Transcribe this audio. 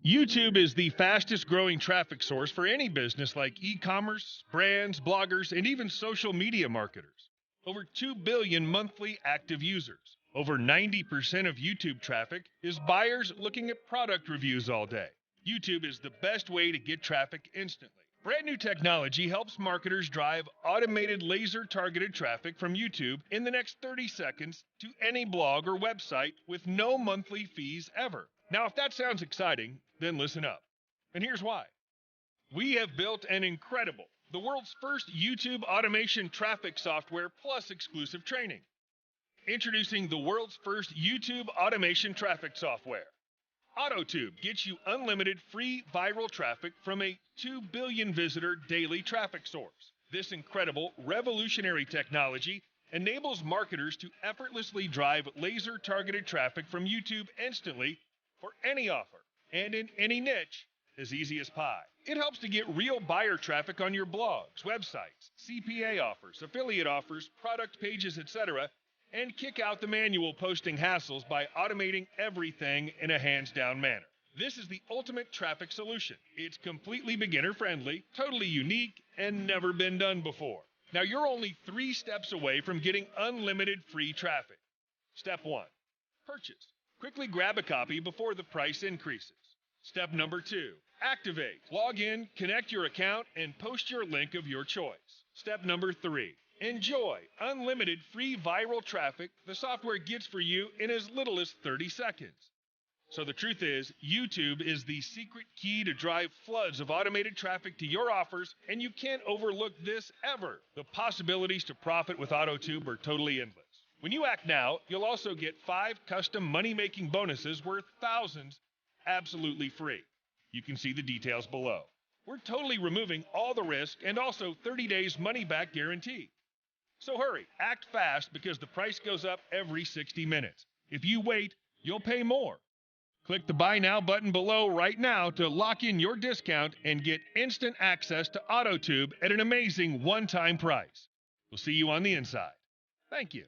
YouTube is the fastest growing traffic source for any business like e-commerce, brands, bloggers, and even social media marketers. Over 2 billion monthly active users. Over 90% of YouTube traffic is buyers looking at product reviews all day. YouTube is the best way to get traffic instantly. Brand new technology helps marketers drive automated laser-targeted traffic from YouTube in the next 30 seconds to any blog or website with no monthly fees ever. Now, if that sounds exciting, then listen up. And here's why. We have built an incredible, the world's first YouTube automation traffic software plus exclusive training. Introducing the world's first YouTube automation traffic software. AUTOTUBE gets you unlimited free viral traffic from a 2 billion visitor daily traffic source. This incredible, revolutionary technology enables marketers to effortlessly drive laser-targeted traffic from YouTube instantly for any offer and in any niche as easy as pie. It helps to get real buyer traffic on your blogs, websites, CPA offers, affiliate offers, product pages, etc., and kick out the manual posting hassles by automating everything in a hands-down manner. This is the ultimate traffic solution. It's completely beginner-friendly, totally unique, and never been done before. Now, you're only 3 steps away from getting unlimited free traffic. Step 1. Purchase. Quickly grab a copy before the price increases. Step number 2. Activate. Log in, connect your account, and post your link of your choice. Step number 3. Enjoy unlimited free viral traffic the software gets for you in as little as 30 seconds. So the truth is, YouTube is the secret key to drive floods of automated traffic to your offers, and you can't overlook this ever. The possibilities to profit with AUTOTUBE are totally endless. When you act now, you'll also get 5 custom money-making bonuses worth thousands absolutely free. You can see the details below. We're totally removing all the risk and also 30 days money-back guarantee. So hurry, act fast because the price goes up every 60 minutes. If you wait, you'll pay more. Click the Buy Now button below right now to lock in your discount and get instant access to AUTOTUBE at an amazing one-time price. We'll see you on the inside. Thank you.